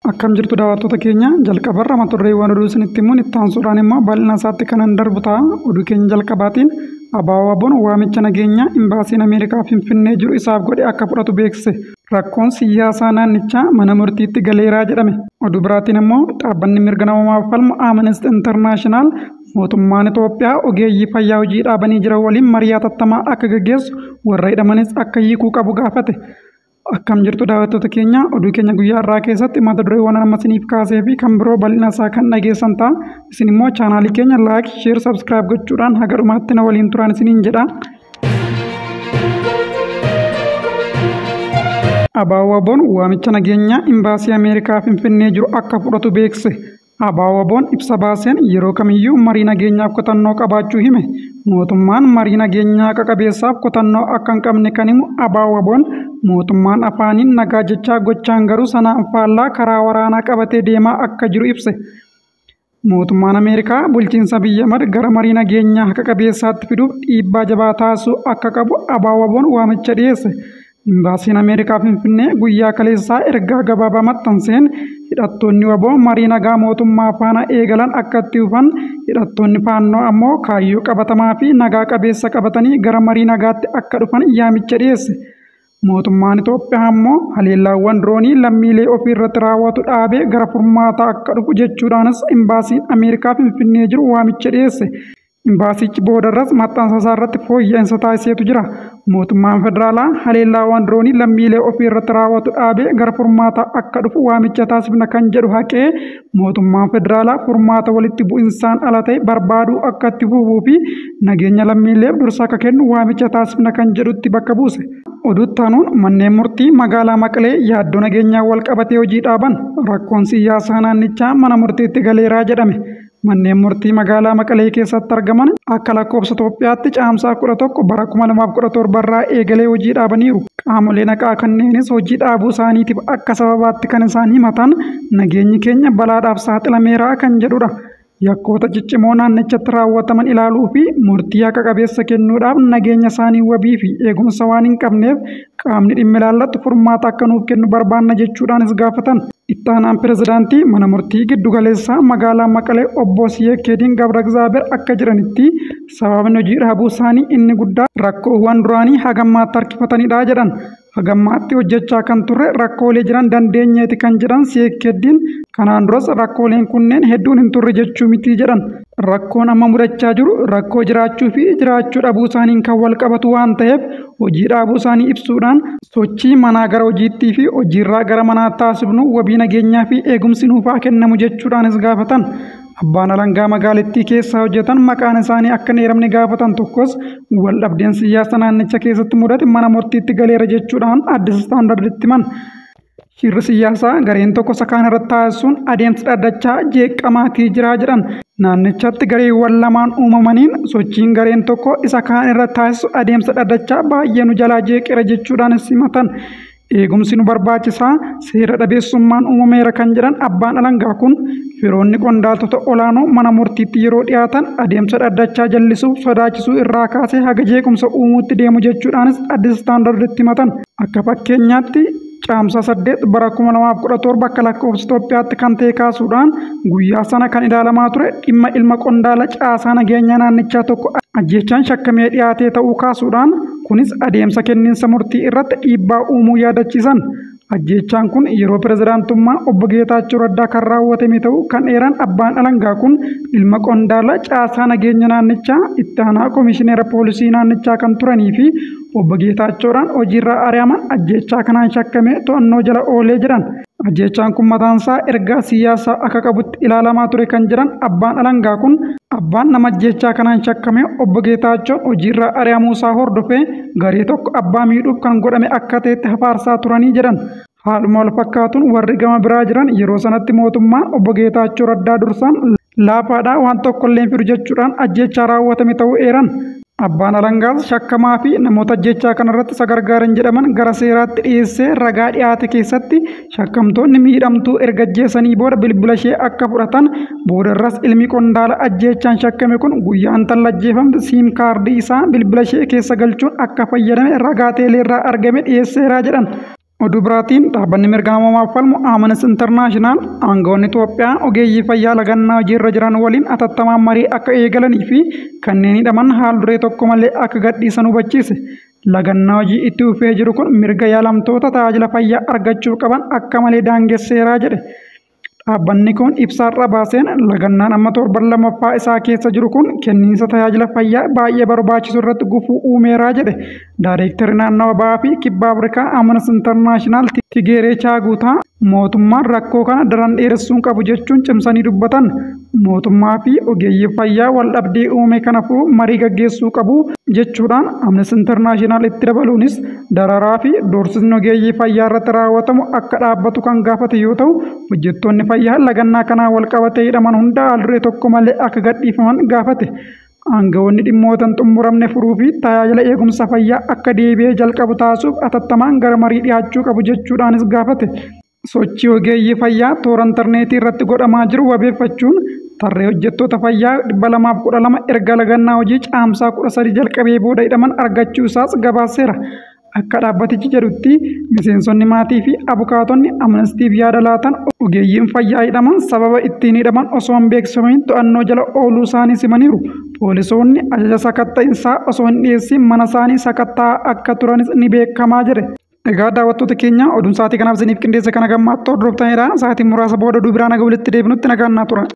Akkam jirtu daawwattoota keenya jalqabarra maturreewwan oduu isinitti himuun itti aansuudhaan immoo bal'ina isaatti kanan darbu ta'a. Oduu keenya jalqabaatiin Abaaboon waamicha nageenya imbaasiin Ameerikaa Finfinnee jiru isaaf godhe akka fudhatu beeksise. Rakkoon siyaasaa naannichaa mana murtiitti galeeraa jedhame. Oduu biraatiin immoo dhaabbanni mirga namoomaaf falmu Amnesty International mootummaan Itoophiyaa ogeeyyii fayyaa hojii dhaabanii jiran waliin marii hatattamaa akka gaggeessu warra hidhamanis akka hiikuu qabu gaafate. Akkam jirtu daawwattoota keenya oduu keenya guyyaa irraa keessatti mata dureewwan amma isiniif kaasee fi kan biroo bal'ina isaa kan dhageessan ta'a. Isin immoo chaanaalii keenya laayik, sheer, sabskiraayib gochuudhaan haga dhumaatti na waliin turan isiniin jedha. Abaaboon waamicha nageenya imbaasii Ameerikaa Finfinnee jiru akka fudhatu beeksise. Abaaboon ibsa baaseen yeroo kamiyyuu marii nageenyaaf kutannoo qabaachuu hime. Mootummaan marii nageenyaa qaqabeessaaf kutannoo akka hin qabne kan himu Abaaboon mootummaan afaaniin nagaa jechaa gochaan garuu sanaan faallaa karaa waraanaa qabatee deemaa akka jiru ibse. Mootummaan Ameerikaa bulchiinsa biyya mara gara marii nageenyaa qaqabeessaatti fiduuf dhiibbaa jabaa taasisuu akka qabu Abaaboon waamicha dhiyeesse. Imbaasiin Ameerikaa Finfinnee guyyaa kaleessaa ergaa gabaabaa maxxanseen hidhattoonni waboo marii nagaa mootummaa faana eegalan akka itti fufan, hidhattoonni faannoo ammoo kaayyoo qabatamaa fi nagaa qabeessa qabatanii gara marii nagaatti akka dhufan yaamicha dhiyeesse. Mootummaan Itoophiyaa ammoo haleellaawwan diroonii lammiilee ofii irratti raawwatu dhaabee gara furmaataa akka dhufu jechuudhaanis imbaasiin Ameerikaa Finfinnee jiru waamicha dhiyeesse. Imbaasichi boodarras maxxansa isaa irratti fooyya'insa taasiseetu jira. Mootummaan federaalaa haleellaawwan diroonii lammiilee ofii irratti raawwatu dhaabee gara furmaataa akka dhufu waamicha taasifna kan jedhu haqee mootummaan federaalaa furmaata walitti bu'insaan ala ta'e barbaaduu akka itti fufuu fi nageenya lammiileef dursa akka kennu waamicha taasifna kan jedhutti bakka buuse. Oduuttaanuun manneen murtii magaalaa Maqalee yaaddoo nageenyaa wal qabatee hojii dhaaban. Rakkoon siyaasaa naannichaa mana murtiitti galeeraa jedhame. Manneen murtii magaalaa Maqalee keessatti argaman akka lakkoofsa Itoophiyaatti caamsaa 11 bara 2017 irraa eegalee hojii dhaabaniiru. Qaamoleen haqaa kanneenis hojii dhaabuu isaaniitiif akka sababaatti kan isaan himatan nageenyi keenya balaadhaaf saaxilameeraa kan jedhudha. Yakkoota ciccimoo naannichatti raawwataman ilaaluu fi murtii haqa qabeessa kennuudhaaf nageenya isaanii wabii fi eegumsa waan hin qabneef qaamni dhimmi ilaallatu furmaata akka nuuf kennu barbaanna jechuudhaanis gaafatan. Itti aanaan pirezidaantii mana murtii giddu galeessaa magaalaa Maqalee obbo Siyekeediin Gabra-Egzaabeer akka jiranitti sababni hojii dhaabuu isaanii inni guddaa rakkoowwan duraanii hagammaatti harkifatanidha jedhan. Hagammaatti hojjechaa kan turre rakkoolee jiran dandeenyeeti kan jedhan Siyekeediin kanaan duras rakkooleen kunneen hedduun hin turre jechuu miti jedhan. Rakkoon amma mudachaa jiru rakkoo jiraachuu fi jiraachuu dhabuu isaaniin kan wal qabatu waan ta'eef hojii dhaabuu isaanii ibsuudhaan sochii manaa gara hojiittii fi hojiirraa gara manaa taasifnu wabii nageenyaa fi eegumsi nuuf haa kennamu jechuudhaanis gaafatan. Abbaan alangaa magaalattii keessa hojjetan maqaan isaanii akka hin eeramne gaafatan tokkos wal dhabdeen siyaasa naannicha keessatti mudate mana murtiitti galeera jechuudhaan Addis Istaandarditti himan. Shirri siyaasaa gareen tokko sakaan irratti taasisuun adeemsa dhaddachaa jeeqamaatii jira jedhan. Naannichatti gareewwan lamaan uumamaniin sochiin gareen tokko isa kaan irratti taasisu adeemsa dhaddachaa baay'ee nu jalaa jeeqeera jechuudhaanis himatan. Eegumsi nu barbaachisaa seera dhabeessummaan uumameera kan jedhan abbaan alangaa kun firoonni qondaaltota olaanoo mana murtiitti yeroo dhiyaatan adeemsa dhaddachaa jallisuuf sodaachisuu irraa kaasee haga jeequmsa uumuutti deemu jechuudhaanis Addis Istaandarditti himatan. Akka fakkeenyaatti caamsaa 8 bara 2017 akka lakkoofsa Itoophiyaatti kan ta'e kaasuudhaan guyyaa sana kan ilaalamaa ture dhimma ilma qondaala caasaa nageenya naannichaa tokko ajjeechaan shakkamee dhiyaatee ta'uu kaasuudhaan kunis adeemsa kenniinsa murtii irratti dhiibbaa uumuu yaadachiisan. Ajjeechaan kun yeroo pirezidaantummaa obbo Geetaachoo Raddaa kan raawwatame ta'uu kan eeran abbaan alangaa kun ilma qondaala caasaa nageenya naannichaa itti aanaa komishineera poolisii naannichaa kan turanii fi obbo Geetaachoodhaan hojiirraa ari'aman ajjeechaa kanaan shakkamee to'annoo jala oolee jedhan. Ajjeechaan kun mataansaa ergaa siyaasaa akka qabutti ilaalamaa ture kan jedhan abbaan alangaa kun abbaan nama ajjeechaa kanaan shakkamee obbo Geetaachoon hojiirraa ari'amuu isaa hordofee garee tokko abbaa miidhuuf kan godhame akka ta'etti hafaarsaa turanii jedhan. Haaluma wal fakkaatuun warri gama biraa jiran yeroo sanatti mootummaan obbo Geetaachoo Raddaa dursaan laafaadhaa waan tokkollee hin fidu jechuudhaan ajjeechaa raawwatame ta'uu eeran. Abbaan alangaas shakkamaa fi namoota ajjeechaa kanarratti isa gargaaran jedhaman gara seeraatti dhiyeessee ragaa dhiyaate keessatti shakkamtoonni miidhamtuu erga ajjeesanii booda bilbila ishee akka fudhatan boodarras ilmi qondaala ajjeechaan shakkame kun guyyaan tallajjeefamte siim kaardii isaa bilbila ishee keessa galchuun akka fayyadame ragaa teeleerraa argame dhiyeesseeraa jedhan. Oduu biraatiin dhaabbanni mirga namoomaaf falmu Amnesty International aangawoonni Itoophiyaa ogeeyyii fayyaa lagannaa hojiirra jiran waliin atattamaan marii akka eegalanii fi kanneen hidhaman haal duree tokko malee akka gadhiisan hubachiise. Lagannaa hojii itti fufee jiru kun mirga yaalamtoota tajaajila fayyaa argachuu qaban akka malee daangesseeraa jedhe. Dhaabbanni kun ibsaarra baaseen lagannaan amma torban lammaffaa isaa keessa jiru kun kenniinsa tajaajila fayyaa baay'ee barbaachisu irratti gufuu uumeeraa jedhe. Daayireektarri naannawa bahaa fi kibba Afrikaa Amnesty International Tigeeree Chaaguutaa mootummaan rakkoo kana daran dheeressuun qabu jechuun cimsanii dubbatan. Mootummaa fi ogeeyyii fayyaa wal dhabdee uume kana furuu marii gaggeessuu qabu jechuudhaan Amnesty International itti dabaluunis dararaa fi doorsisni ogeeyyii fayyaa irratti raawwatamu akka dhaabbatu kan gaafate yoo ta'u, hojjettoonni fayyaa lagannaa kanaa wal qabatee hidhaman hunda haal duree tokko malee akka gadhiifaman gaafate. Aangawoonni dhimmoota xumuramne furuu fi tajaajila eegumsa fayyaa akka deebi'ee jalqabu taasisuuf atattamaan gara marii dhiyaachuu qabu jechuudhaanis gaafate. Sochii ogeeyyii fayyaa toora intarneetii irratti godhamaa jiru wabeeffachuun tarree hojjettoota fayyaa 212 erga lagannaa hojii caamsaa 13 jalqabee booda hidhaman argachuu isaas gabaaseera. Akka dhaabbatichi jedhutti miseensonni maatii fi abukaatonni Amnestiif yaada laatan ogeeyyiin fayyaa hidhaman sababa ittiin hidhaman osoo hin beeksifamiin to'annoo jala ooluu isaanii simaniiru. Poolisoonni ajaja sakatta'insaa osoo hin dhiyeessin mana isaanii sakatta'aa akka turanis ni beekamaa jedhe. Egaa daawwattoota keenya oduun sa'aatii kanaaf isiniif qindeesse kana gammaatti hordoftanidha. Sa'aatiin muraasa booda oduu biraan aga walitti deebinutti nagaan naa turan.